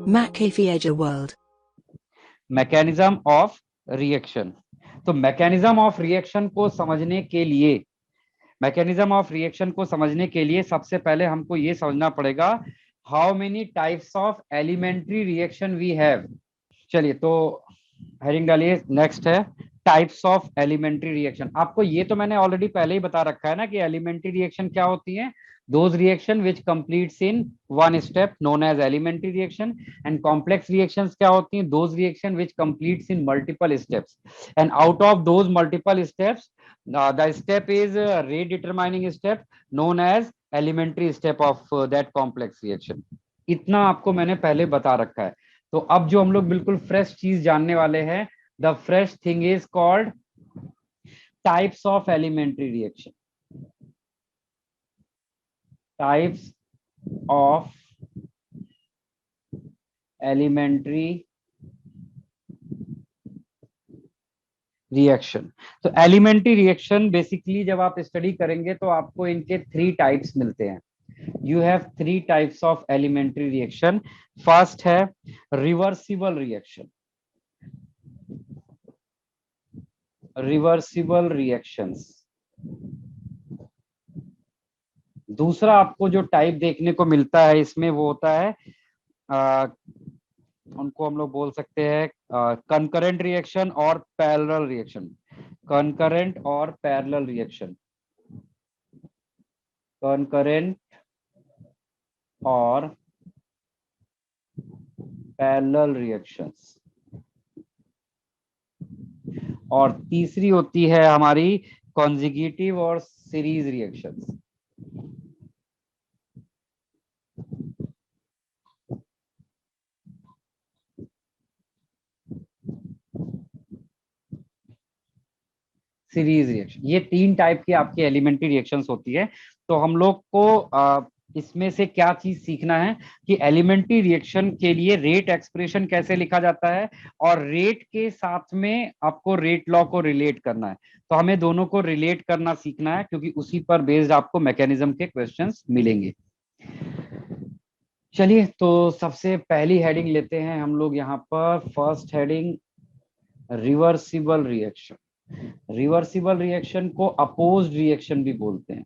McAfee World. Mechanism of reaction. तो mechanism of reaction को समझने के लिए सबसे पहले हमको ये समझना पड़ेगा how many types of elementary reaction we have. चलिए, तो हेडिंग डालिए, नेक्स्ट है टाइप्स ऑफ एलिमेंट्री रिएक्शन। आपको ये तो मैंने ऑलरेडी पहले ही बता रखा है ना कि एलिमेंट्री रिएक्शन क्या होती है। Those reaction which completes in one step known as elementary reaction. And complex reactions क्या होती हैं? Those reaction which completes in multiple steps. And out of those multiple steps the step is rate determining step known as elementary step of that complex reaction। इतना आपको मैंने पहले बता रखा है। तो अब जो हम लोग बिल्कुल फ्रेश चीज जानने वाले हैं, the fresh thing is called types of elementary reaction. Types of elementary reaction. तो एलिमेंट्री रिएक्शन बेसिकली जब आप स्टडी करेंगे तो आपको इनके 3 टाइप्स मिलते हैं। You have 3 types of elementary reaction. First है रिवर्सिबल रिएक्शन, रिवर्सिबल रिएक्शंस। दूसरा आपको जो टाइप देखने को मिलता है इसमें वो होता है उनको हम लोग बोल सकते हैं कंकरेंट रिएक्शन और पैरेलल रिएक्शन। कंकरेंट और पैरेलल रिएक्शन। कंकरेंट और पैरेलल रिएक्शंस। और तीसरी होती है हमारी कॉन्जिक्यूटिव और सीरीज रिएक्शंस। सीरीज रिएक्शन, ये 3 टाइप की आपकी एलिमेंट्री रिएक्शंस होती है। तो हम लोग को इसमें से क्या चीज सीखना है कि एलिमेंट्री रिएक्शन के लिए रेट एक्सप्रेशन कैसे लिखा जाता है और रेट के साथ में आपको रेट लॉ को रिलेट करना है। तो हमें दोनों को रिलेट करना सीखना है क्योंकि उसी पर बेस्ड आपको मैकेनिज्म के क्वेश्चंस मिलेंगे। चलिए, तो सबसे पहली हेडिंग लेते हैं हम लोग यहाँ पर। First heading reversible reaction. Reversible reaction को अपोज्ड रिएक्शन भी बोलते हैं।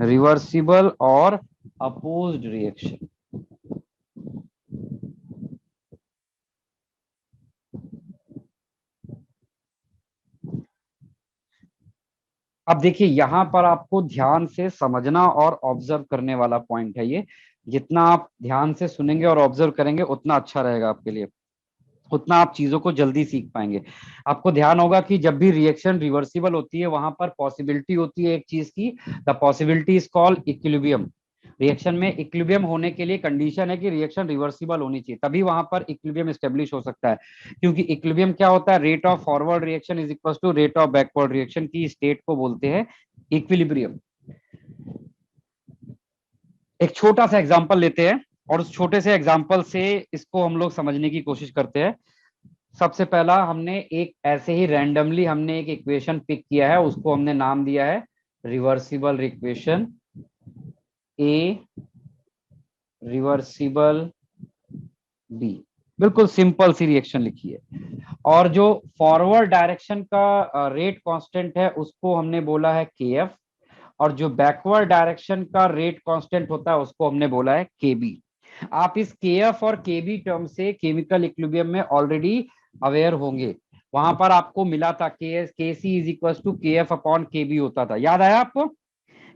रिवर्सिबल और अपोज्ड रिएक्शन। अब देखिए, यहां पर आपको ध्यान से समझना और ऑब्जर्व करने वाला पॉइंट है ये। जितना आप ध्यान से सुनेंगे और ऑब्जर्व करेंगे उतना अच्छा रहेगा आपके लिए, उतना आप चीजों को जल्दी सीख पाएंगे। आपको ध्यान होगा कि जब भी रिएक्शन रिवर्सिबल होती है वहां पर पॉसिबिलिटी होती है एक चीज की, the possibility is called equilibrium. Reaction में इक्विलिब्रियम होने के लिए कंडीशन है कि रिएक्शन रिवर्सिबल होनी चाहिए, तभी वहां पर इक्विलिब्रियम स्टेब्लिश हो सकता है। क्योंकि इक्विलिब्रियम क्या होता है? Rate of forward reaction is equal to rate of backward reaction की स्टेट को बोलते हैं इक्विलिब्रियम। एक छोटा सा एग्जांपल लेते हैं और उस छोटे से एग्जांपल से इसको हम लोग समझने की कोशिश करते हैं। सबसे पहला हमने एक ऐसे ही रैंडमली हमने एक इक्वेशन पिक किया है, उसको हमने नाम दिया है reversible equation. A reversible B. बिल्कुल सिंपल सी रिएक्शन लिखी है। और जो फॉरवर्ड डायरेक्शन का रेट कांस्टेंट है उसको हमने बोला है के एफ, और जो बैकवर्ड डायरेक्शन का रेट कांस्टेंट होता है उसको हमने बोला है के बी। आप इस के एफ और के बी टर्म से केमिकल इक्विलिब्रियम में ऑलरेडी अवेयर होंगे। वहां पर आपको मिला था के सी इज इक्वल टू के एफ अपॉन के बी होता था, याद आया आपको?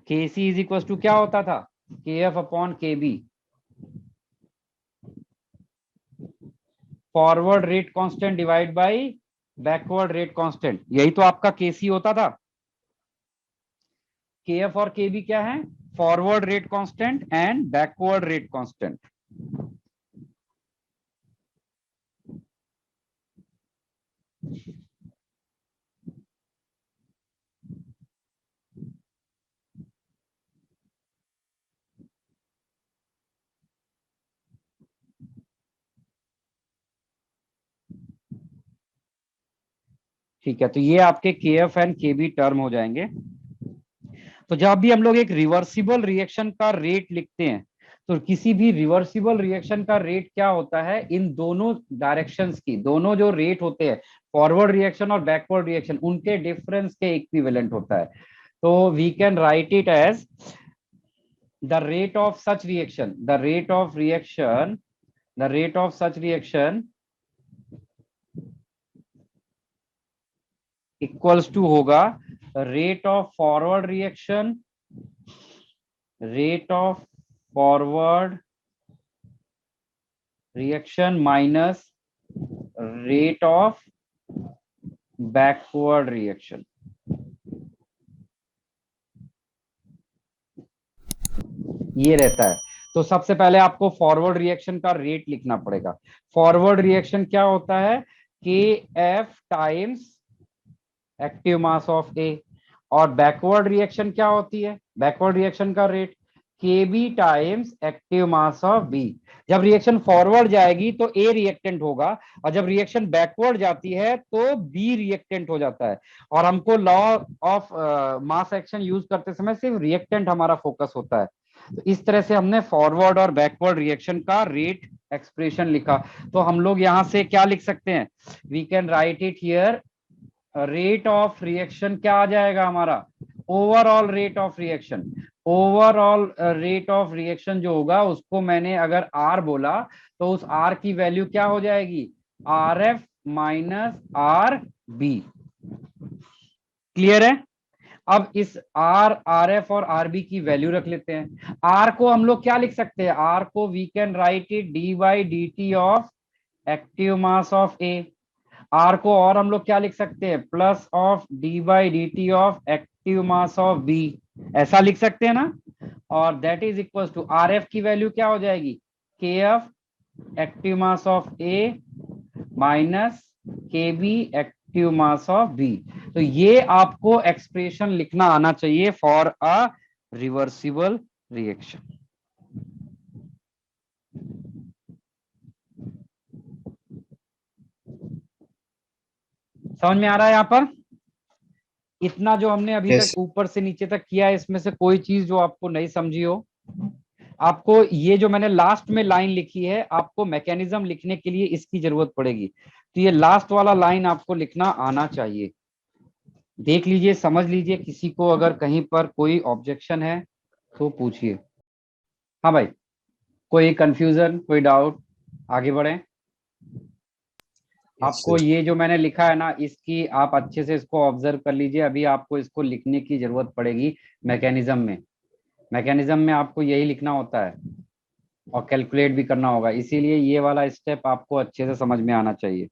के सी इज इक्वल टू क्या होता था? K F upon K B, forward rate constant divide by backward rate constant. यही तो आपका के सी होता था। के एफ और के बी क्या है? Forward rate constant and backward rate constant. ठीक है, तो ये आपके के एफ एंड के बी टर्म हो जाएंगे। तो जब भी हम लोग एक रिवर्सिबल रिएक्शन का रेट लिखते हैं तो किसी भी रिवर्सिबल रिएक्शन का रेट क्या होता है, इन दोनों डायरेक्शंस की, दोनों जो रेट होते हैं फॉरवर्ड रिएक्शन और बैकवर्ड रिएक्शन, उनके डिफरेंस के इक्विवेलेंट होता है। तो we can write it as the rate of such reaction, the rate of reaction, the rate of such reaction equals to होगा rate of forward reaction, rate of forward reaction minus rate of backward reaction। ये रहता है। तो सबसे पहले आपको forward reaction का rate लिखना पड़ेगा। फॉरवर्ड रिएक्शन क्या होता है, के f times active mass of A. और बैकवर्ड रिएक्शन क्या होती है, बैकवर्ड रिएक्शन का rate k b times active mass of B. जब रिएक्शन फॉरवर्ड जाएगी तो ए रिएक्टेंट होगा, और जब रिएक्शन बैकवर्ड जाती है तो बी रिएक्टेंट हो जाता है। और हमको law of mass action use करते समय सिर्फ रिएक्टेंट हमारा फोकस होता है। तो इस तरह से हमने फॉरवर्ड और बैकवर्ड रिएक्शन का रेट एक्सप्रेशन लिखा। तो हम लोग यहां से क्या लिख सकते हैं, we can write it here, rate of reaction क्या आ जाएगा हमारा, overall rate of reaction. Overall rate of reaction जो होगा उसको मैंने अगर आर बोला तो उस आर की वैल्यू क्या हो जाएगी, R F minus R B. Clear है। अब इस आर एफ और आर बी की वैल्यू रख लेते हैं। आर को हम लोग क्या लिख सकते हैं, आर को we can write it d by D T of active mass of A. R को और हम लोग क्या लिख सकते हैं, plus of D by D T of active mass of B, ऐसा लिख सकते हैं ना। और that is equal to R F की वैल्यू क्या हो जाएगी, k f active mass of A minus k b active mass of B. तो ये आपको एक्सप्रेशन लिखना आना चाहिए फॉर अ रिवर्सिबल रिएक्शन। समझ में आ रहा है। यहां पर इतना जो हमने अभी यस तक ऊपर से नीचे तक किया है, इसमें से कोई चीज जो आपको नहीं समझी हो। आपको ये जो मैंने लास्ट में लाइन लिखी है, आपको मैकेनिज्म लिखने के लिए इसकी जरूरत पड़ेगी। तो ये लास्ट वाला लाइन आपको लिखना आना चाहिए। देख लीजिए, समझ लीजिए, किसी को अगर कहीं पर कोई ऑब्जेक्शन है तो पूछिए। हाँ भाई, कोई कंफ्यूजन, कोई डाउट, आगे बढ़े। आपको ये जो मैंने लिखा है ना, इसकी आप अच्छे से इसको ऑब्जर्व कर लीजिए। अभी आपको इसको लिखने की जरूरत पड़ेगी मैकेनिज्म में। मैकेनिज्म में आपको यही लिखना होता है और कैलकुलेट भी करना होगा, इसीलिए ये वाला स्टेप आपको अच्छे से समझ में आना चाहिए।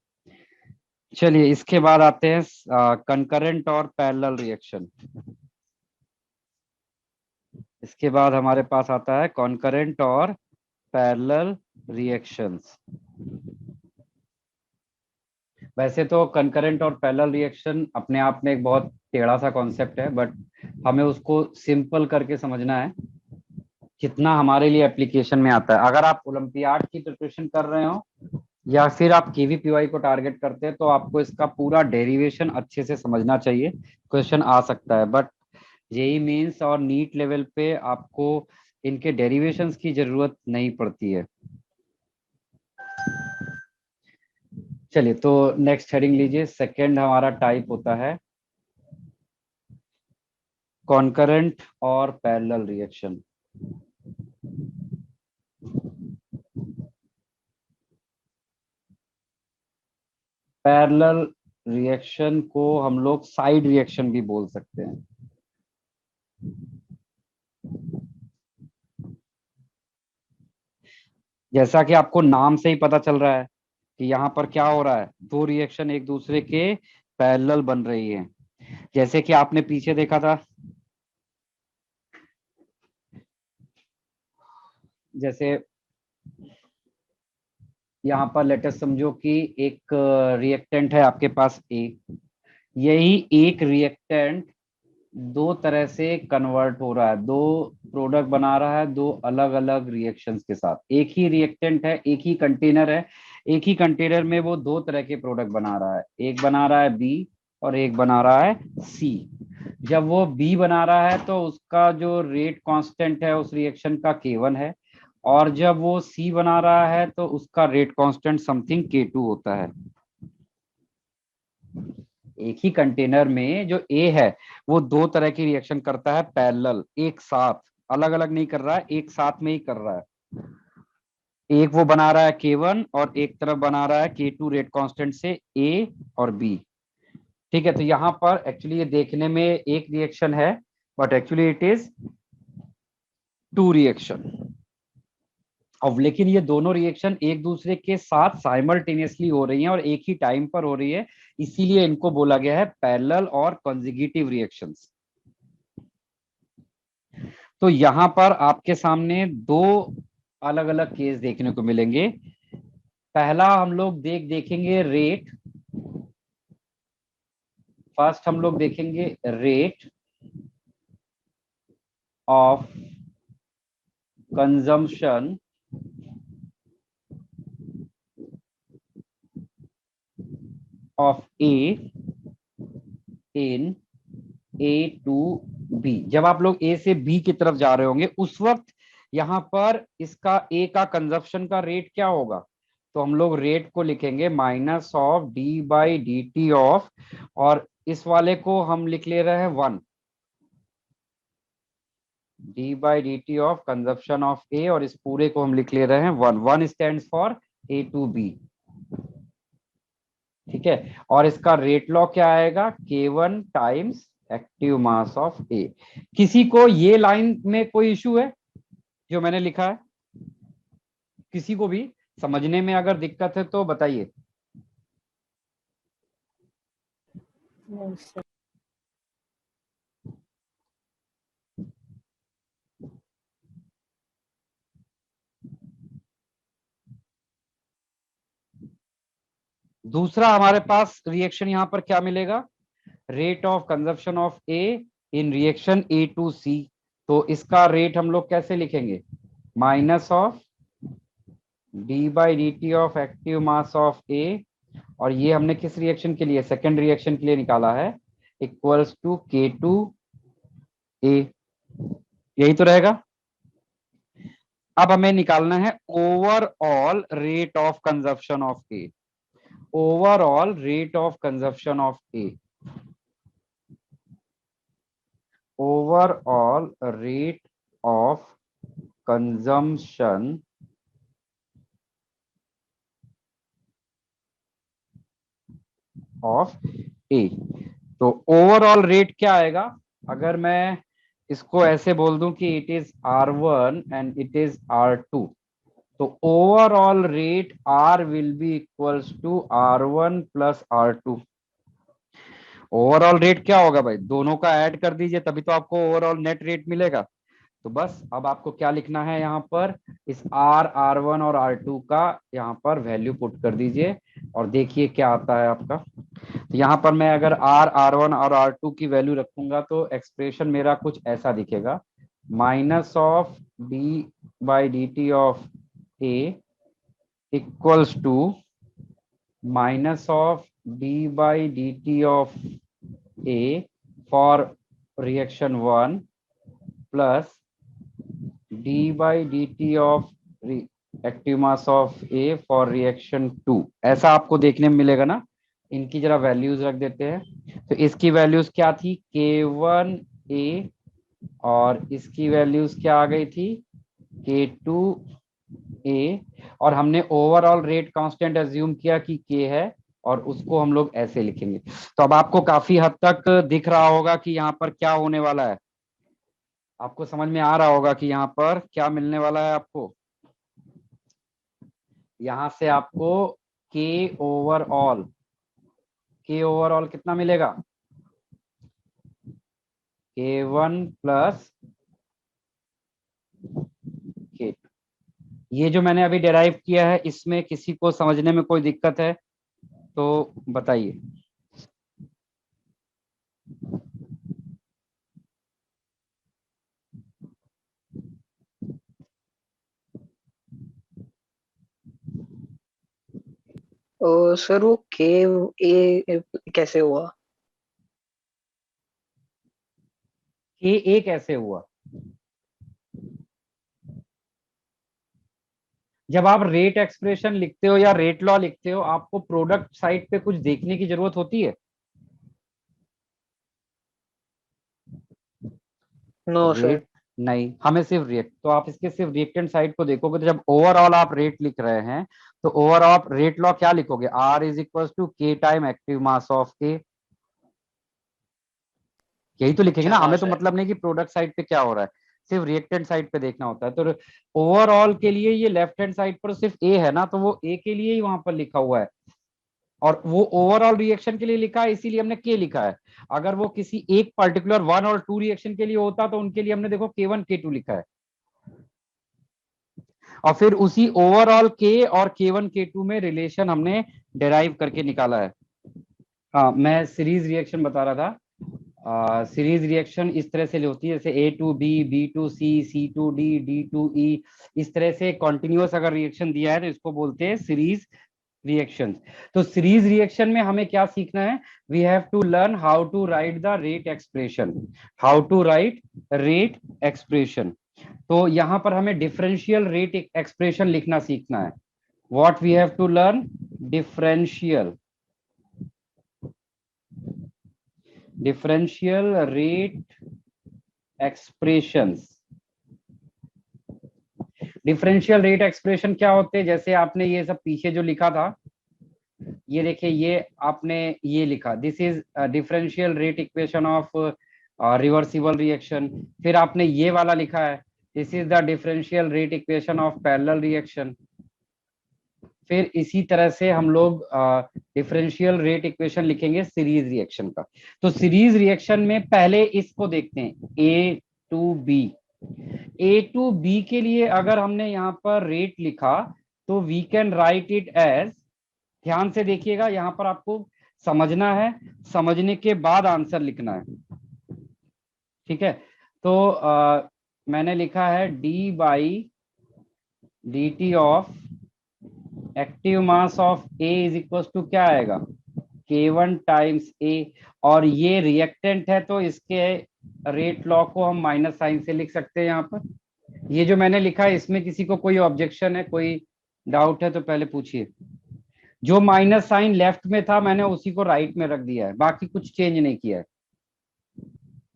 चलिए, इसके बाद आते हैं कंकरेंट और पैरेलल रिएक्शन। इसके बाद हमारे पास आता है कॉन्करेंट और पैरेलल रिएक्शंस। वैसे तो कंकरेंट और पैरेलल रिएक्शन अपने आप में एक बहुत टेढ़ा सा कॉन्सेप्ट है, बट हमें उसको सिंपल करके समझना है जितना हमारे लिए एप्लीकेशन में आता है। अगर आप ओलंपियाड की प्रिपरेशन कर रहे हो या फिर आप केवीपीवाई को टारगेट करते हैं तो आपको इसका पूरा डेरिवेशन अच्छे से समझना चाहिए। क्वेश्चन आ सकता है, बट जेई मेंस और नीट लेवल पे आपको इनके डेरिवेशंस की जरूरत नहीं पड़ती है। चलिए, तो नेक्स्ट हेडिंग लीजिए। सेकंड हमारा टाइप होता है कॉन्करेंट और पैरेलल रिएक्शन। पैरेलल रिएक्शन को हम लोग साइड रिएक्शन भी बोल सकते हैं। जैसा कि आपको नाम से ही पता चल रहा है कि यहाँ पर क्या हो रहा है, दो रिएक्शन एक दूसरे के पैरेलल बन रही है। जैसे कि आपने पीछे देखा था, जैसे यहाँ पर लेटेस्ट समझो कि एक रिएक्टेंट है आपके पास ए। यही एक रिएक्टेंट दो तरह से कन्वर्ट हो रहा है, दो प्रोडक्ट बना रहा है दो अलग अलग रिएक्शंस के साथ। एक ही रिएक्टेंट है, एक ही कंटेनर है, एक ही कंटेनर में वो दो तरह के प्रोडक्ट बना रहा है। एक बना रहा है बी और एक बना रहा है सी। जब वो बी बना रहा है तो उसका जो रेट कांस्टेंट है उस रिएक्शन का K1 है, और जब वो सी बना रहा है तो उसका रेट कांस्टेंट समथिंग K2 होता है। एक ही कंटेनर में जो ए है वो दो तरह की रिएक्शन करता है पैरेलल, एक साथ, अलग अलग नहीं कर रहा है, एक साथ में ही कर रहा है। एक वो बना रहा है K1 और एक तरफ बना रहा है K2 रेट कांस्टेंट से ए और बी। ठीक है, तो यहाँ पर एक्चुअली ये देखने में एक रिएक्शन है, but actually it is two reaction. अब लेकिन ये दोनों रिएक्शन एक दूसरे के साथ साइमल्टेनियसली हो रही हैं और एक ही टाइम पर हो रही है, इसीलिए इनको बोला गया है पैरेलल और कंसेक्यूटिव रिएक्शंस। तो यहां पर आपके सामने दो अलग अलग केस देखने को मिलेंगे। पहला हम लोग देखेंगे रेट। फर्स्ट हम लोग देखेंगे rate of consumption of A in A to B. जब आप लोग ए से बी की तरफ जा रहे होंगे उस वक्त यहां पर इसका ए का कंजप्शन का रेट क्या होगा, तो हम लोग रेट को लिखेंगे minus of D by D T of, और इस वाले को हम लिख ले रहे हैं 1, d by D T of consumption of A, और इस पूरे को हम लिख ले रहे हैं 1, 1 stands for A to B. ठीक है, और इसका रेट लॉ क्या आएगा, K1 times active mass of A. किसी को ये लाइन में कोई इशू है जो मैंने लिखा है? किसी को भी समझने में अगर दिक्कत है तो बताइए। No, sir. दूसरा हमारे पास रिएक्शन यहां पर क्या मिलेगा, rate of consumption of A in reaction A to C. तो इसका रेट हम लोग कैसे लिखेंगे, minus of D by D T of active mass of A, और ये हमने किस रिएक्शन के लिए, सेकेंड रिएक्शन के लिए निकाला है, इक्वल्स टू K2 ए। यही तो रहेगा। अब हमें निकालना है overall rate of consumption of A, overall rate of consumption of A, overall rate of consumption of A. तो ओवरऑल रेट क्या आएगा, अगर मैं इसको ऐसे बोल दूं कि it is R1 and it is R2, तो overall rate R will be equals to R1 plus R2। Overall rate क्या होगा भाई, दोनों का ऐड कर दीजिए तभी तो आपको ओवरऑल नेट रेट मिलेगा। तो बस अब आपको क्या लिखना है यहाँ पर, इस R1 और R2 का यहाँ पर वैल्यू पुट कर दीजिए और देखिए क्या आता है आपका। तो यहाँ पर मैं अगर R1 और R2 की वैल्यू रखूंगा तो एक्सप्रेशन मेरा कुछ ऐसा दिखेगा, minus of D by D T of A equals to minus of D by D T of A for reaction 1 plus D by D T of active mass of A for reaction 2। ऐसा आपको देखने में मिलेगा ना। इनकी जरा values रख देते हैं। तो इसकी वैल्यूज क्या थी, K1 ए, और इसकी वैल्यूज क्या आ गई थी, K2 ए, और हमने ओवरऑल रेट कांस्टेंट एज्यूम किया कि K है, और उसको हम लोग ऐसे लिखेंगे। तो अब आपको काफी हद तक दिख रहा होगा कि यहाँ पर क्या होने वाला है, आपको समझ में आ रहा होगा कि यहाँ पर क्या मिलने वाला है आपको। यहां से आपको K ओवरऑल, K ओवरऑल कितना मिलेगा, K1 प्लस K2। ये जो मैंने अभी डेराइव किया है इसमें किसी को समझने में कोई दिक्कत है तो बताइए। सर वो के ए कैसे हुआ? K1 कैसे हुआ, जब आप रेट एक्सप्रेशन लिखते हो या रेट लॉ लिखते हो, आपको प्रोडक्ट साइड पे कुछ देखने की जरूरत होती है? No sir. रेट नहीं, हमें सिर्फ रिएक्ट, तो आप इसके सिर्फ रिएक्टेंट साइड को देखोगे। तो जब ओवरऑल आप रेट लिख रहे हैं, तो ओवरऑल रेट लॉ क्या लिखोगे? R इज इक्वल टू के टाइम एक्टिव मास ऑफ के, यही तो लिखेंगे अच्छा ना। हाँ हमें तो सर। मतलब नहीं कि प्रोडक्ट साइड पे क्या हो रहा है, सिर्फ रिएक्टेंट साइड पे देखना होता है। तो ओवरऑल के लिए ये लेफ्ट हैंड साइड पर सिर्फ ए है ना, तो वो ए के लिए ही वहां पर लिखा हुआ है, और वो ओवरऑल रिएक्शन के लिए लिखा है, इसीलिए हमने के लिखा है। अगर वो किसी एक पर्टिकुलर 1 और 2 रिएक्शन के लिए होता, तो उनके लिए हमने देखो K1 K2 लिखा है, और फिर उसी ओवरऑल के और K1 K2 में रिलेशन हमने डेराइव करके निकाला है। हाँ, मैं सीरीज रिएक्शन बता रहा था। सीरीज रिएक्शन इस तरह से होती है, जैसे A to B, B to C, C to D, D to E, इस तरह से कॉन्टिन्यूअस अगर रिएक्शन दिया है तो इसको बोलते हैं सीरीज रिएक्शन। तो सीरीज रिएक्शन में हमें क्या सीखना है? We have to learn how to write the rate expression, how to write rate expression. तो यहां पर हमें डिफरेंशियल रेट एक्सप्रेशन लिखना सीखना है। What we have to learn? Differential differential rate expressions. Differential rate expression क्या होते हैं? जैसे आपने ये सब पीछे जो लिखा था, ये देखिए, ये आपने ये लिखा, this is differential rate equation of reversible reaction. फिर आपने ये वाला लिखा है, this is the differential rate equation of parallel reaction. फिर इसी तरह से हम लोग डिफरेंशियल रेट इक्वेशन लिखेंगे सीरीज रिएक्शन का। तो सीरीज रिएक्शन में पहले इसको देखते हैं, A to B. A to B के लिए अगर हमने यहाँ पर रेट लिखा, तो we can write it as, ध्यान से देखिएगा, यहां पर आपको समझना है, समझने के बाद आंसर लिखना है, ठीक है? तो मैंने लिखा है D by D T of active mass of A is equal to क्या आएगा? K1 टाइम्स ए, और ये रिएक्टेंट है तो इसके रेट लॉ को हम माइनस साइन से लिख सकते हैं यहाँ पर। ये जो मैंने लिखा है, इसमें किसी को कोई ऑब्जेक्शन है, कोई डाउट है तो पहले पूछिए। जो माइनस साइन लेफ्ट में था, मैंने उसी को राइट में रख दिया है, बाकी कुछ चेंज नहीं किया है।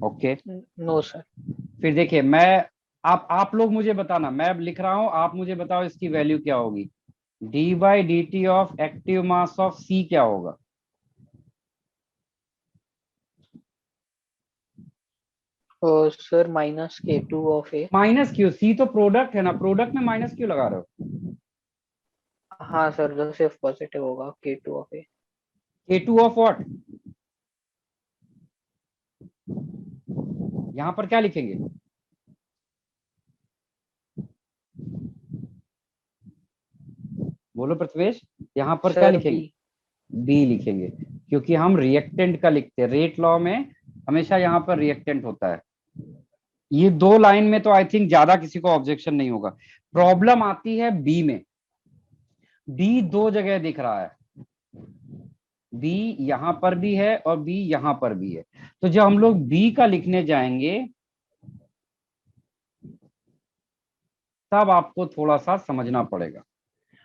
Okay, no sir. फिर देखिए, मैं आप लोग मुझे बताना, मैं अब लिख रहा हूं, आप मुझे बताओ इसकी वैल्यू क्या होगी। D by D T of active mass of C क्या होगा? और sir -K2 of A. Minus क्यों? सी तो प्रोडक्ट है ना, प्रोडक्ट में माइनस क्यों लगा रहे हो? हाँ सर, जो सिर्फ पॉजिटिव होगा K2 of A. K2 of what? यहां पर क्या लिखेंगे? बोलो प्रथमेश, यहां पर क्या सर बी। लिखेंगे? बी लिखेंगे, क्योंकि हम रिएक्टेंट का लिखते हैं, रेट लॉ में हमेशा यहाँ पर रिएक्टेंट होता है। ये दो लाइन में तो आई थिंक ज्यादा किसी को ऑब्जेक्शन नहीं होगा। प्रॉब्लम आती है बी में। बी दो जगह दिख रहा है, बी यहां पर भी है और बी यहां पर भी है। तो जब हम लोग बी का लिखने जाएंगे, तब आपको थोड़ा सा समझना पड़ेगा।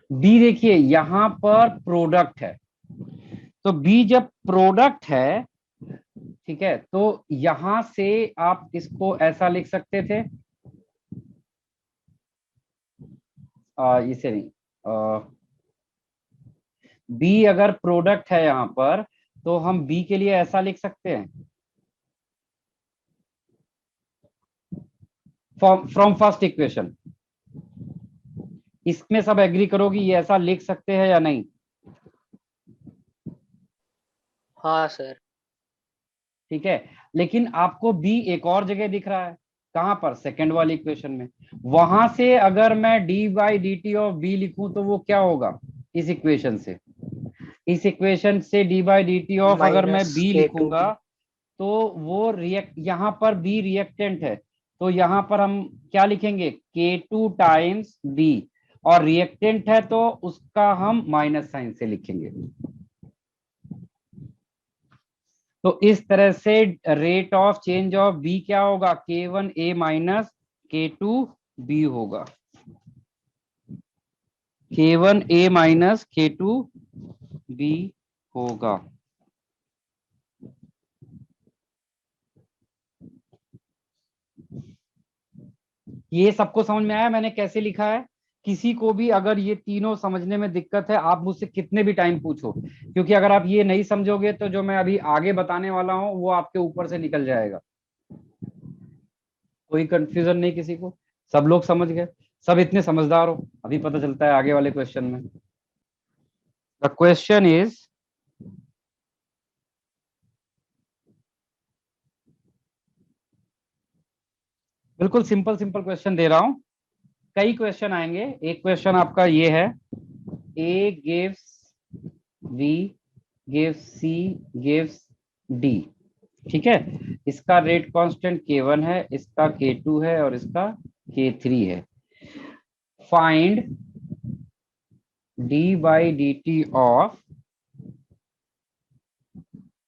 बी देखिए, यहां पर प्रोडक्ट है, तो बी जब प्रोडक्ट है, ठीक है, तो यहां से आप इसको ऐसा लिख सकते थे, इसे नहीं, बी अगर प्रोडक्ट है यहां पर, तो हम बी के लिए ऐसा लिख सकते हैं, फ्रॉम फर्स्ट इक्वेशन। इसमें सब एग्री करोगी, ये ऐसा लिख सकते हैं या नहीं? हाँ सर। ठीक है, लेकिन आपको बी एक और जगह दिख रहा है, कहां पर? सेकंड वाली इक्वेशन में। वहां से अगर मैं D by D T of B लिखूं, तो वो क्या होगा? इस इक्वेशन से, इस इक्वेशन से d by D T of अगर मैं बी -K2 लिखूंगा, बी। तो वो रिएक्ट, यहाँ पर बी रिएक्टेंट है, तो यहाँ पर हम क्या लिखेंगे? K2 टाइम्स बी, और रिएक्टेंट है तो उसका हम माइनस साइन से लिखेंगे। तो इस तरह से rate of change of B क्या होगा? K1 A minus K2 B होगा। K1A माइनस K2B होगा। ये सबको समझ में आया मैंने कैसे लिखा है? किसी को भी अगर ये तीनों समझने में दिक्कत है, आप मुझसे कितने भी टाइम पूछो, क्योंकि अगर आप ये नहीं समझोगे तो जो मैं अभी आगे बताने वाला हूँ वो आपके ऊपर से निकल जाएगा। कोई कंफ्यूजन नहीं किसी को? सब लोग समझ गए? सब इतने समझदार हो? अभी पता चलता है आगे वाले क्वेश्चन में। द क्वेश्चन इज, बिल्कुल सिंपल सिंपल क्वेश्चन दे रहा हूं। कई क्वेश्चन आएंगे। एक क्वेश्चन आपका ये है, A gives B gives C gives D. ठीक है, इसका रेट कांस्टेंट K1 है, इसका K2 है और इसका K3 है। Find d by D T of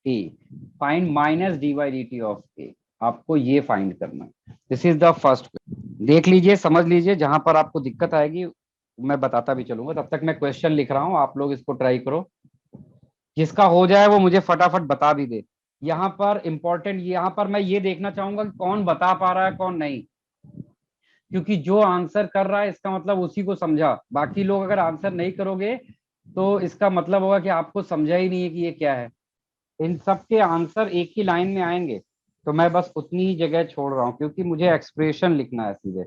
A, find minus d by D T of A. आपको ये फाइंड करना है। This is the first. देख लीजिए, समझ लीजिए, जहां पर आपको दिक्कत आएगी मैं बताता भी चलूंगा। तब तक मैं क्वेश्चन लिख रहा हूं, आप लोग इसको ट्राई करो। जिसका हो जाए वो मुझे फटाफट बता भी दे। यहाँ पर इंपॉर्टेंट, यहाँ पर मैं ये देखना चाहूंगा कि कौन बता पा रहा है कौन नहीं, क्योंकि जो आंसर कर रहा है इसका मतलब उसी को समझा। बाकी लोग अगर आंसर नहीं करोगे तो इसका मतलब होगा कि आपको समझा ही नहीं है कि ये क्या है। इन सब के आंसर एक ही लाइन में आएंगे, तो मैं बस उतनी ही जगह छोड़ रहा हूँ क्योंकि मुझे एक्सप्रेशन लिखना है सीधे।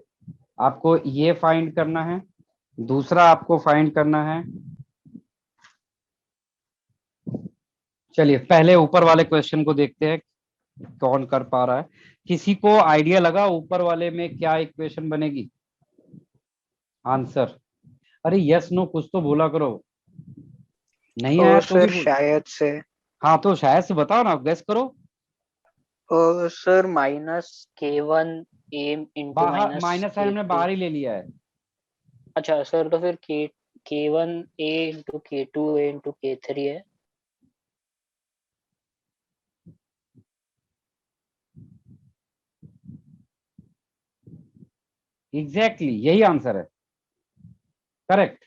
आपको ये फाइंड करना है, दूसरा आपको फाइंड करना है। चलिए पहले ऊपर वाले क्वेश्चन को देखते हैं कौन कर पा रहा है। किसी को आइडिया लगा ऊपर वाले में क्या इक्वेशन बनेगी? आंसर? अरे यस नो कुछ तो बोला करो। नहीं आया ओ तो भी सर बोल। शायद से। हाँ तो शायद से बताओ ना, गेस करो। Oh sir minus K1 A into बाहर माइनस माइनस साइन हमने K2। बाहर ही ले लिया है। अच्छा सर, तो फिर K1 A into K2 A into K3 है। एग्जैक्टली यही आंसर है, करेक्ट।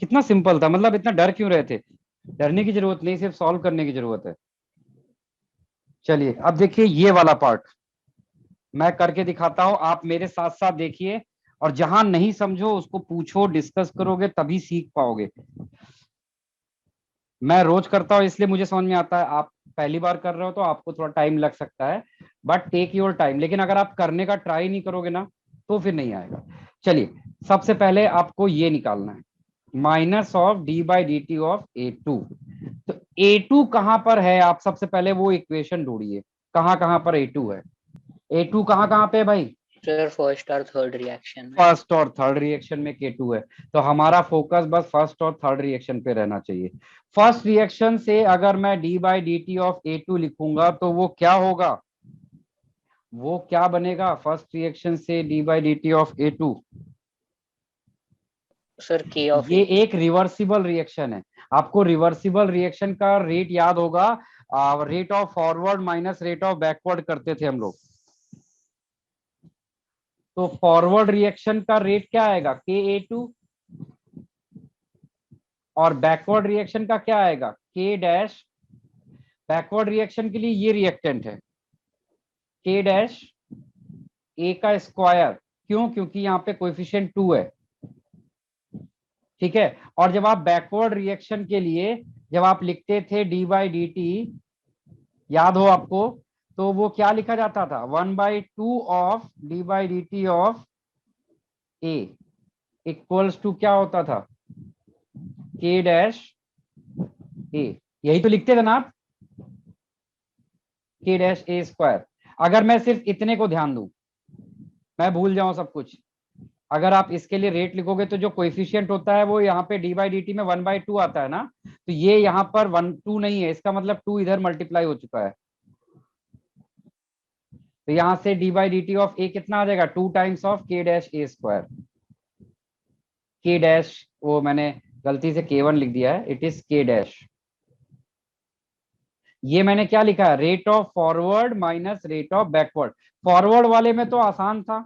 कितना सिंपल था, मतलब इतना डर क्यों रहे थे? डरने की जरूरत नहीं, सिर्फ सॉल्व करने की जरूरत है। चलिए अब देखिए ये वाला पार्ट मैं करके दिखाता हूं, आप मेरे साथ साथ देखिए। और जहां नहीं समझो उसको पूछो, डिस्कस करोगे तभी सीख पाओगे। मैं रोज करता हूं इसलिए मुझे समझ में आता है। आप पहली बार कर रहे हो तो आपको थोड़ा टाइम लग सकता है, बट टेक योर टाइम। लेकिन अगर आप करने का ट्राई नहीं करोगे ना तो फिर नहीं आएगा। चलिए सबसे पहले आपको ये निकालना है, minus of D by D T of A2। तो A2 कहां पर है? आप सबसे पहले वो इक्वेशन ढूंढिए, कहां कहां पर A2 है। A2 कहां कहां पे है भाई? सर फर्स्ट और थर्ड रिएक्शन में। फर्स्ट और थर्ड रिएक्शन में K2 है। तो हमारा फोकस बस फर्स्ट और थर्ड रिएक्शन पे रहना चाहिए। फर्स्ट रिएक्शन से अगर मैं D by D T of A2 लिखूंगा तो वो क्या होगा? वो क्या बनेगा फर्स्ट रिएक्शन से d by D T of A2? Sir K of ये A2। एक रिवर्सिबल रिएक्शन है। आपको रिवर्सिबल रिएक्शन का रेट याद होगा, rate of forward minus rate of backward करते थे हम लोग। तो फॉरवर्ड रिएक्शन का रेट क्या आएगा? KA2। और बैकवर्ड रिएक्शन का क्या आएगा? K dash. बैकवर्ड रिएक्शन के लिए ये रिएक्टेंट है K डैश A का स्क्वायर। क्यों? क्योंकि यहाँ पे कोएफिशिएंट 2 है। ठीक है। और जब आप बैकवर्ड रिएक्शन के लिए जब आप लिखते थे डी बाई डी टी, याद हो आपको, तो वो क्या लिखा जाता था? 1/2 of D by D T of A equals to क्या होता था? K dash A. यही तो लिखते थे ना आप, K डैश A स्क्वायर। अगर मैं सिर्फ इतने को ध्यान दूं, मैं भूल जाऊं सब कुछ, अगर आप इसके लिए रेट लिखोगे तो जो कोएफिशिएंट होता है वो यहाँ पे डी बाई डी टी में 1/2 आता है ना, तो ये यहाँ पर 1/2 नहीं है, इसका मतलब 2 इधर मल्टीप्लाई हो चुका है। तो यहाँ से d by D T of A कितना आ जाएगा? 2 times of K dash A square. K dash, वो मैंने गलती से K1 लिख दिया है, इट इज K डैश। ये मैंने क्या लिखा है? Rate of forward minus rate of backward. Forward वाले में तो आसान था,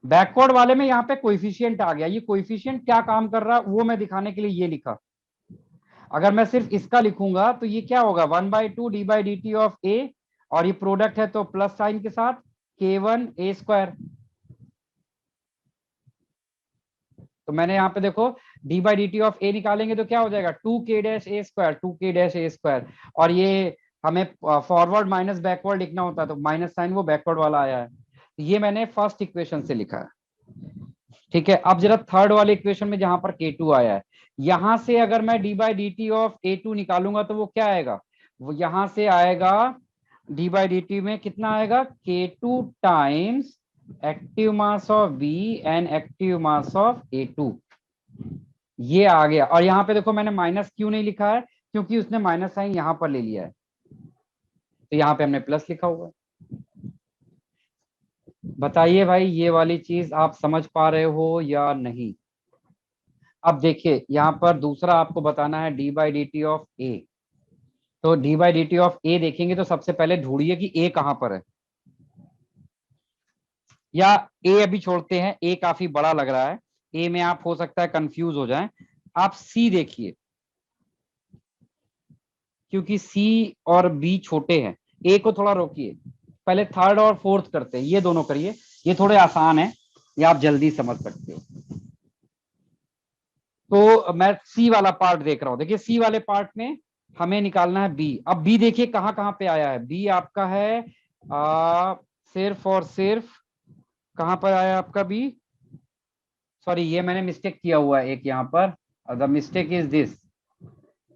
बैकवर्ड वाले में यहाँ पे कोएफिशिएंट आ गया, ये कोएफिशिएंट क्या काम कर रहा है वो मैं दिखाने के लिए ये लिखा। अगर मैं सिर्फ इसका लिखूंगा तो ये क्या होगा, 1/2 d/dt ऑफ ए, और ये प्रोडक्ट है तो प्लस साइन के साथ k1a²। तो मैंने यहाँ पे देखो d/dt ऑफ ए निकालेंगे तो क्या हो जाएगा 2k-a², 2k-a²। और ये हमें फॉरवर्ड माइनस बैकवर्ड लिखना होता है तो माइनस साइन वो बैकवर्ड वाला आया है, तो ये मैंने फर्स्ट इक्वेशन से लिखा है। ठीक है, अब जरा थर्ड वाले इक्वेशन में जहां पर k2 आया है, यहां से अगर मैं d/dt ऑफ a2 निकालूंगा तो वो क्या आएगा, वो यहां से आएगा d/dt में कितना आएगा, k2 times active mass of b and active mass of a2, ये आ गया। और यहाँ पे देखो मैंने माइनस क्यों नहीं लिखा है, क्योंकि उसने माइनस साइन यहाँ पर ले लिया है, तो यहाँ पे हमने प्लस लिखा हुआ है। बताइए भाई ये वाली चीज आप समझ पा रहे हो या नहीं। अब देखिए यहाँ पर दूसरा आपको बताना है d/dt ऑफ a। तो d/dt ऑफ a देखेंगे तो सबसे पहले ढूंढिए कि a कहां पर है, या a अभी छोड़ते हैं, a काफी बड़ा लग रहा है, a में आप हो सकता है कंफ्यूज हो जाएं। आप c देखिए, क्योंकि c और b छोटे हैं, a को थोड़ा रोकिए, पहले थर्ड और फोर्थ करते हैं, ये दोनों करिए, ये थोड़े आसान है, ये आप जल्दी समझ सकते हो। तो मैं सी वाला पार्ट देख रहा हूं, देखिए सी वाले पार्ट में हमें निकालना है बी। अब बी देखिए कहां कहां पे आया है, बी आपका है सिर्फ और सिर्फ कहां पर आया आपका बी, सॉरी ये मैंने मिस्टेक किया हुआ है एक यहाँ पर, द मिस्टेक इज दिस,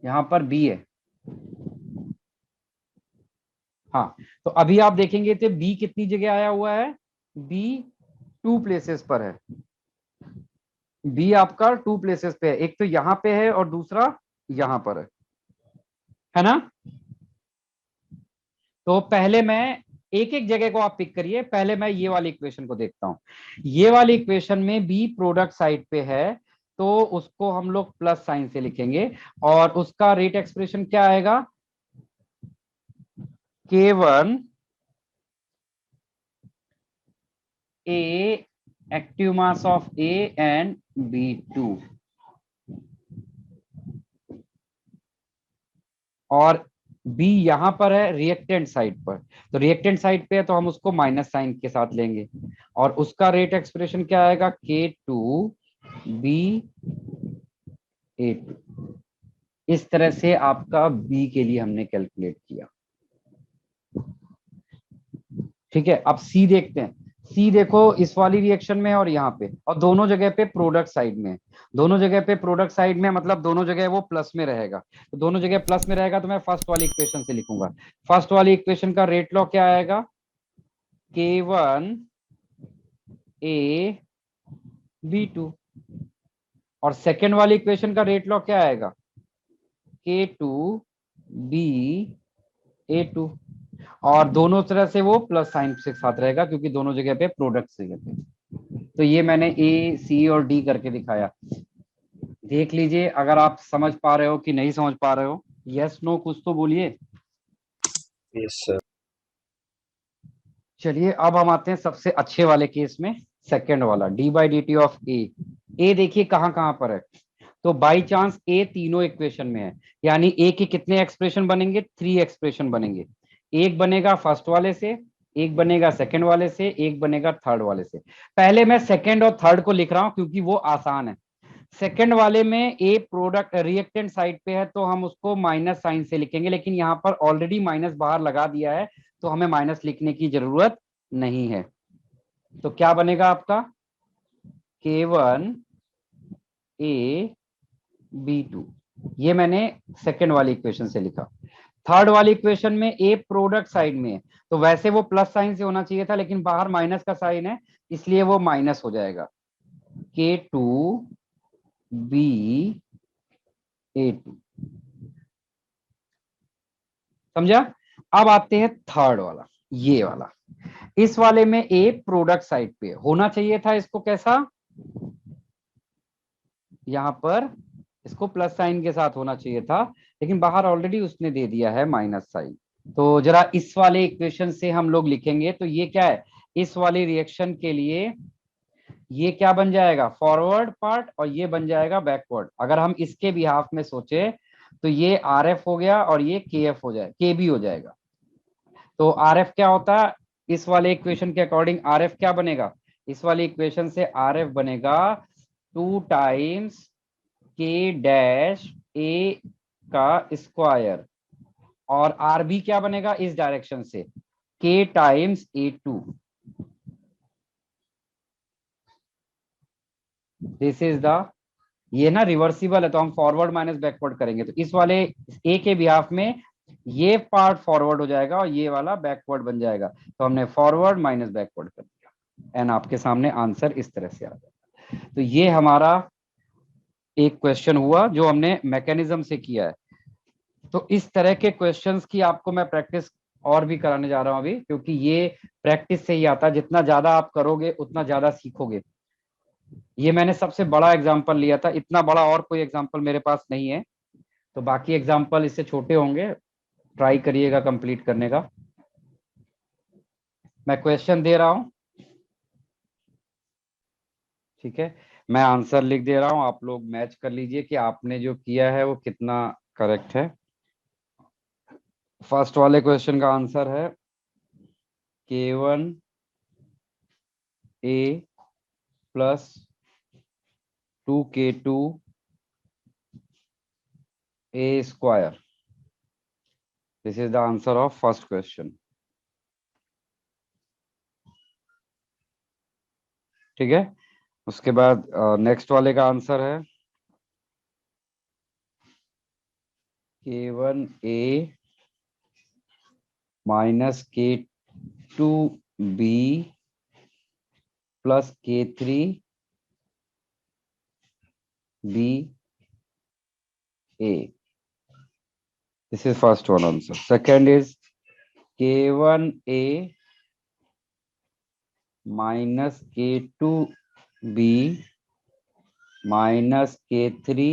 यहाँ पर बी है। हाँ, तो अभी आप देखेंगे तो बी कितनी जगह आया हुआ है, बी 2 प्लेसेस पर है, बी आपका 2 प्लेसेस पे है, एक तो यहाँ पे है और दूसरा यहाँ पर है ना। तो पहले मैं एक एक जगह को आप पिक करिए, पहले मैं ये वाली इक्वेशन को देखता हूं। ये वाली इक्वेशन में बी प्रोडक्ट साइड पे है तो उसको हम लोग प्लस साइन से लिखेंगे, और उसका रेट एक्सप्रेशन क्या आएगा, k1 a active mass of a and b2, और B यहां पर है रिएक्टेंट साइड पर, तो रिएक्टेंट साइड पे है तो हम उसको माइनस साइन के साथ लेंगे, और उसका रेट एक्सप्रेशन क्या आएगा, k2b_a2। इस तरह से आपका B के लिए हमने कैलकुलेट किया। ठीक है, अब C देखते हैं। C देखो इस वाली रिएक्शन में और यहाँ पे, और दोनों जगह पे प्रोडक्ट साइड में, दोनों जगह पे प्रोडक्ट साइड में मतलब दोनों जगह वो प्लस में रहेगा, तो दोनों जगह प्लस में रहेगा तो मैं फर्स्ट वाली इक्वेशन से लिखूंगा। फर्स्ट वाली इक्वेशन का रेट लॉ क्या आएगा, k1a_b2, और सेकेंड वाली इक्वेशन का रेट लॉ क्या आएगा, k2b_a2, और दोनों तरह से वो प्लस साइन के साथ रहेगा क्योंकि दोनों जगह पे प्रोडक्ट जगह पे। तो ये मैंने ए सी और डी करके दिखाया, देख लीजिए अगर आप समझ पा रहे हो कि नहीं समझ पा रहे हो, यस नो कुछ तो बोलिए। Yes sir. चलिए अब हम आते हैं सबसे अच्छे वाले केस में, सेकेंड वाला d/dt ऑफ ए देखिए कहां कहां पर है, तो बाई चांस ए तीनों इक्वेशन में है, यानी ए के कितने एक्सप्रेशन बनेंगे, 3 एक्सप्रेशन बनेंगे, एक बनेगा फर्स्ट वाले से, एक बनेगा सेकंड वाले से, एक बनेगा थर्ड वाले से। पहले मैं सेकंड और थर्ड को लिख रहा हूं क्योंकि वो आसान है। सेकंड वाले में ए प्रोडक्ट रिएक्टेंट साइड पे है तो हम उसको माइनस साइन से लिखेंगे, लेकिन यहाँ पर ऑलरेडी माइनस बाहर लगा दिया है तो हमें माइनस लिखने की जरूरत नहीं है। तो क्या बनेगा आपका, k1a_b2, ये मैंने सेकंड वाली इक्वेशन से लिखा। थर्ड वाली इक्वेशन में ए प्रोडक्ट साइड में है तो वैसे वो प्लस साइन से होना चाहिए था, लेकिन बाहर माइनस का साइन है इसलिए वो माइनस हो जाएगा, k2b_a2। समझा। अब आते हैं थर्ड वाला, ये वाला, इस वाले में ए प्रोडक्ट साइड पे होना चाहिए था, इसको कैसा, यहां पर इसको प्लस साइन के साथ होना चाहिए था, लेकिन बाहर ऑलरेडी उसने दे दिया है माइनस साइन। तो जरा इस वाले इक्वेशन से हम लोग लिखेंगे, तो ये क्या है, इस वाली रिएक्शन के लिए ये क्या बन जाएगा, फॉरवर्ड पार्ट, और ये बन जाएगा बैकवर्ड। अगर हम इसके बिहाफ में सोचे तो ये आर एफ हो गया और ये के एफ हो जाए, के बी हो जाएगा। तो आर एफ क्या होता है, इस वाले इक्वेशन के अकॉर्डिंग आर एफ क्या बनेगा, इस वाले इक्वेशन से आर एफ बनेगा 2 टाइम्स के डैश ए का स्क्वायर, और आर बी क्या बनेगा इस डायरेक्शन से, K times A two. This is the, ये ना रिवर्सिबल है तो हम फॉरवर्ड माइनस बैकवर्ड करेंगे, तो इस वाले ए के बिहाफ में ये पार्ट फॉरवर्ड हो जाएगा और ये वाला बैकवर्ड बन जाएगा, तो हमने फॉरवर्ड माइनस बैकवर्ड कर दिया, एंड आपके सामने आंसर इस तरह से आ जाएगा। तो ये हमारा एक क्वेश्चन हुआ जो हमने मैकेनिज्म से किया है। तो इस तरह के क्वेश्चंस की आपको मैं प्रैक्टिस और भी कराने जा रहा हूं अभी, क्योंकि ये प्रैक्टिस से ही आता है, जितना ज्यादा आप करोगे उतना ज्यादा सीखोगे। ये मैंने सबसे बड़ा एग्जाम्पल लिया था, इतना बड़ा और कोई एग्जाम्पल मेरे पास नहीं है, तो बाकी एग्जाम्पल इससे छोटे होंगे, ट्राई करिएगा कंप्लीट करने का। मैं क्वेश्चन दे रहा हूं, ठीक है, मैं आंसर लिख दे रहा हूं, आप लोग मैच कर लीजिए कि आपने जो किया है वो कितना करेक्ट है। फर्स्ट वाले क्वेश्चन का आंसर है K1 A plus 2K2 A square. This is the answer of first question, ठीक है। उसके बाद नेक्स्ट वाले का आंसर है K1 A minus K2 B plus K3 B A। This is first one answer. Second is K1 A minus K2 B minus K3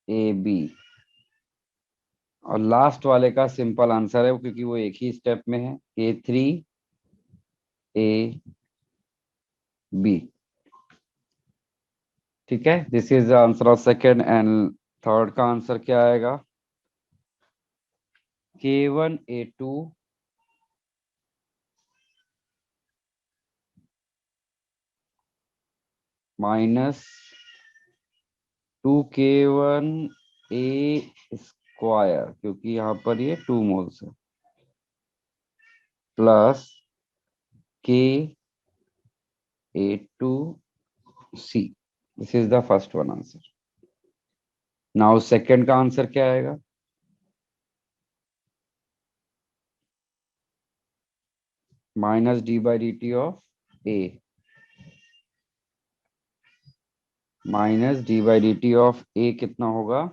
AB। और last वाले का सिंपल आंसर है क्योंकि वो एक ही स्टेप में है, K3 A B, ठीक है। This is the answer of second, and third का आंसर क्या आएगा, K1 A2 minus 2K1 A square, क्योंकि यहाँ पर ये 2 मोल्स है, plus K A2 C। This is the first one answer. Now second का आंसर क्या आएगा, minus d by D T of A, minus d by D T of A कितना होगा,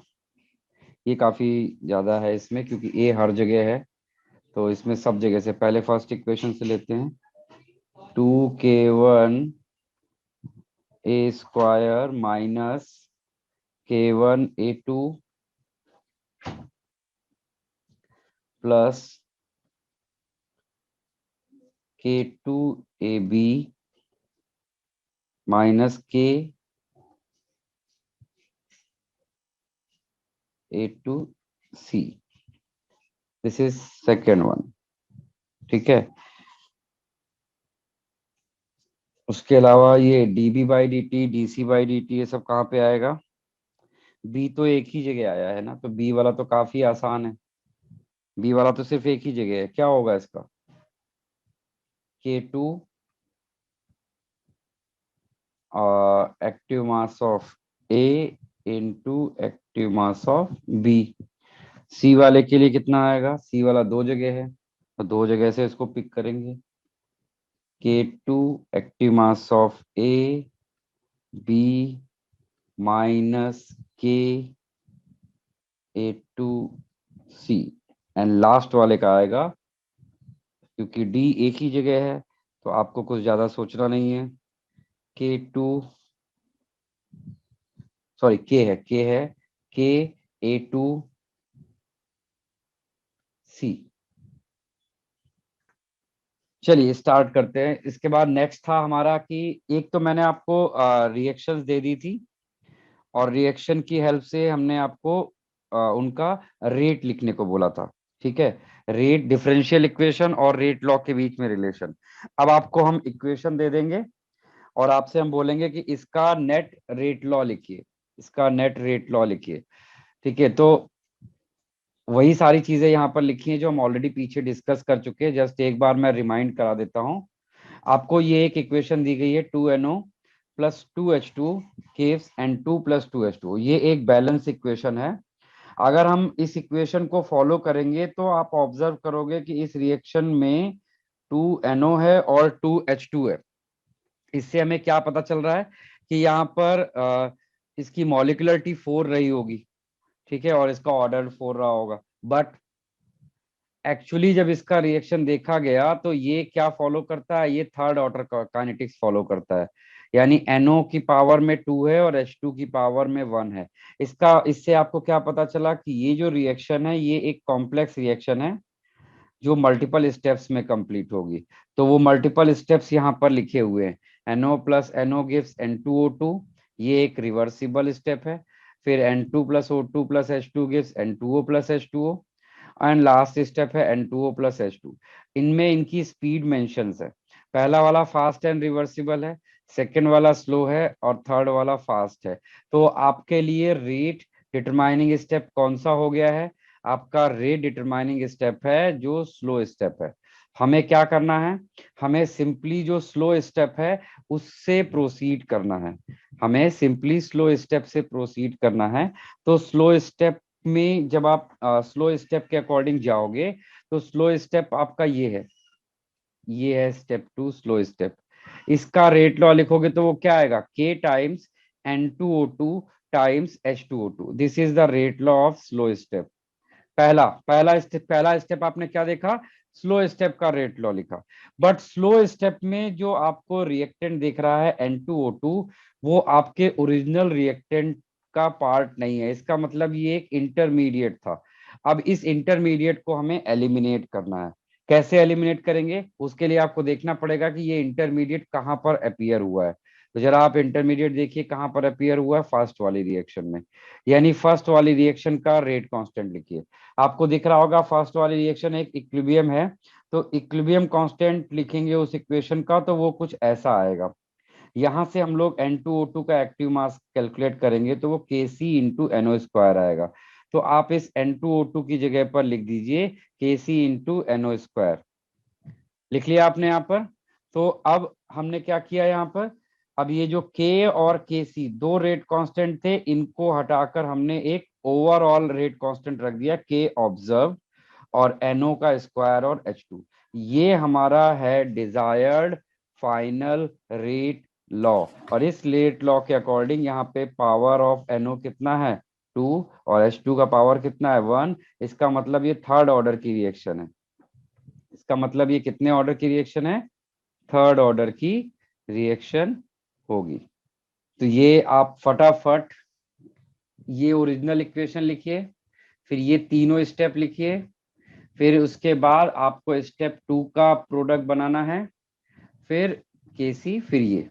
ये काफी ज्यादा है इसमें क्योंकि ए हर जगह है, तो इसमें सब जगह से पहले फर्स्ट इक्वेशन से लेते हैं, 2K1 A square minus K1 A2 plus K2 AB minus K A2 C। This is second one, ठीक है। उसके अलावा ये dB by D T, DC by D T, ये सब कहाँ पे आएगा, B तो एक ही जगह आया है ना, तो B वाला तो काफी आसान है, B वाला तो सिर्फ एक ही जगह है, क्या होगा इसका, K2 active mass of A into active mass of B। C वाले के लिए कितना आएगा, C वाला दो जगह है, तो दो जगह से इसको पिक करेंगे, K2 active mass of A B minus K A2 C, and last वाले का आएगा, क्योंकि D एक ही जगह है तो आपको कुछ ज्यादा सोचना नहीं है, K2 सॉरी K है K A2 C। चलिए स्टार्ट करते हैं। इसके बाद नेक्स्ट था हमारा कि एक तो मैंने आपको रिएक्शंस दे दी थी और रिएक्शन की हेल्प से हमने आपको उनका रेट लिखने को बोला था। ठीक है, रेट, डिफरेंशियल इक्वेशन और रेट लॉ के बीच में रिलेशन। अब आपको हम इक्वेशन दे देंगे और आपसे हम बोलेंगे कि इसका नेट रेट लॉ लिखिए, इसका नेट रेट लॉ लिखिए। ठीक है, तो वही सारी चीजें यहाँ पर लिखी हैं जो हम ऑलरेडी पीछे डिस्कस कर चुके हैं। जस्ट एक बार मैं रिमाइंड करा देता हूँ आपको। ये एक इक्वेशन दी गई है 2NO plus 2H2 caves and 2 plus 2H2। ये एक बैलेंस इक्वेशन है। अगर हम इस इक्वेशन को फॉलो करेंगे तो आप ऑब्जर्व करोगे कि इस रिएक्शन में 2NO है और 2H2 है। इससे हमें क्या पता चल रहा है कि यहाँ पर इसकी मॉलिक्यूलरिटी 4 रही होगी। ठीक है, और इसका ऑर्डर 4 रहा होगा। बट एक्चुअली जब इसका रिएक्शन देखा गया तो ये क्या फॉलो करता है, ये थर्ड ऑर्डर काइनेटिक्स फॉलो करता है। यानी NO की पावर में 2 है और H2 की पावर में 1 है। इससे आपको क्या पता चला कि ये जो रिएक्शन है ये एक कॉम्प्लेक्स रिएक्शन है जो मल्टीपल स्टेप्स में कंप्लीट होगी। तो वो मल्टीपल स्टेप्स यहाँ पर लिखे हुए हैं। NO plus NO gives N2O2, ये एक रिवर्सिबल स्टेप है। फिर N2 plus O2 plus H2 gives N2O plus H2O and last step है N2O प्लस H2। इनमें इनकी स्पीड मेंशंस है। पहला वाला फास्ट एंड रिवर्सिबल है, सेकेंड वाला स्लो है और थर्ड वाला फास्ट है। तो आपके लिए रेट डिटरमाइनिंग स्टेप कौन सा हो गया है? आपका रेट डिटरमाइनिंग स्टेप है जो स्लो स्टेप है। हमें क्या करना है? हमें सिंपली जो स्लो स्टेप है उससे प्रोसीड करना है। हमें सिंपली स्लो स्टेप से प्रोसीड करना है। तो स्लो स्टेप में जब आप स्लो स्टेप के अकॉर्डिंग जाओगे तो स्लो स्टेप आपका ये है स्टेप 2 स्लो स्टेप। इसका रेट लॉ लिखोगे तो वो क्या आएगा? K times N2O2 times H2O2। This is the rate law of slow step. पहला स्टेप आपने क्या देखा? स्लो स्टेप का रेट लॉ लिखा। बट स्लो स्टेप में जो आपको रिएक्टेंट दिख रहा है N2O2, वो आपके ओरिजिनल रिएक्टेंट का पार्ट नहीं है। इसका मतलब ये एक इंटरमीडिएट था। अब इस इंटरमीडिएट को हमें एलिमिनेट करना है। कैसे एलिमिनेट करेंगे? उसके लिए आपको देखना पड़ेगा कि ये इंटरमीडिएट कहाँ पर अपीयर हुआ है। तो जरा आप इंटरमीडिएट देखिए कहाँ पर अपीयर हुआ है, फर्स्ट वाली रिएक्शन में। यानी फर्स्ट वाली रिएक्शन का रेट कांस्टेंट लिखिए। आपको दिख रहा होगा फर्स्ट वाली रिएक्शन एक इक्विलिब्रियम है, तो इक्विलिब्रियम कांस्टेंट लिखेंगे उस इक्वेशन का तो वो कुछ ऐसा आएगा। यहां से हम लोग N2O2 का एक्टिव मास कैलकुलेट करेंगे तो वो Kc इंटू NO स्क्वायर आएगा। तो आप इस N2O2 की जगह पर लिख दीजिए Kc इंटू NO स्क्वायर। लिख लिया आपने यहाँ पर। तो अब हमने क्या किया यहाँ पर? अब ये जो K और Kc दो रेट कांस्टेंट थे, इनको हटाकर हमने एक ओवरऑल रेट कांस्टेंट रख दिया K ऑब्जर्व और NO का स्क्वायर और H2। ये हमारा है डिजायर्ड फाइनल रेट लॉ। और इस रेट लॉ के अकॉर्डिंग यहाँ पे पावर ऑफ NO कितना है? 2 और H2 का पावर कितना है? 1। इसका मतलब ये थर्ड ऑर्डर की रिएक्शन है। इसका मतलब ये कितने ऑर्डर की रिएक्शन है? थर्ड ऑर्डर की रिएक्शन होगी। तो ये आप फटाफट ये ओरिजिनल इक्वेशन लिखिए, फिर ये तीनों स्टेप लिखिए, फिर उसके बाद आपको स्टेप 2 का प्रोडक्ट बनाना है, फिर Kc, फिर ये।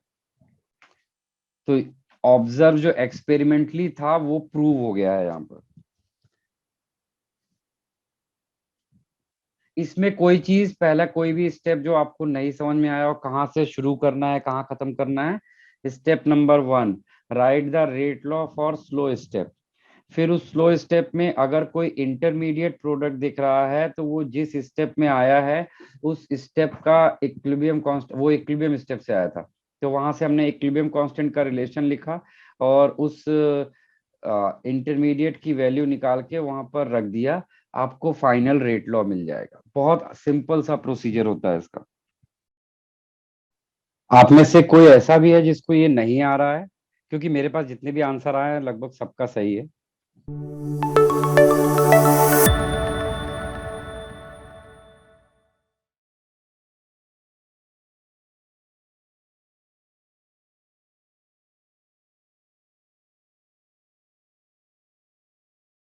तो ऑब्जर्व जो एक्सपेरिमेंटली था वो प्रूव हो गया है यहाँ पर। इसमें कोई चीज पहला कोई भी स्टेप जो आपको नहीं समझ में आया हो, कहाँ से शुरू करना है कहाँ खत्म करना है। Step number 1, right the rate law for slow step. फिर उस स्लो स्टेप में अगर कोई इंटरमीडिएट प्रोडक्ट दिख रहा है तो वो जिस स्टेप में आया है उस स्टेप का इक्विलिब्रियम कांस्टेंट, वो इक्विलिब्रियम स्टेप से आया था तो वहां से हमने इक्विलिब्रियम कांस्टेंट का रिलेशन लिखा और उस इंटरमीडिएट की वैल्यू निकाल के वहां पर रख दिया। आपको फाइनल रेट लॉ मिल जाएगा। बहुत सिंपल सा प्रोसीजर होता है इसका। आप में से कोई ऐसा भी है जिसको ये नहीं आ रहा है? क्योंकि मेरे पास जितने भी आंसर आए हैं लगभग सबका सही है।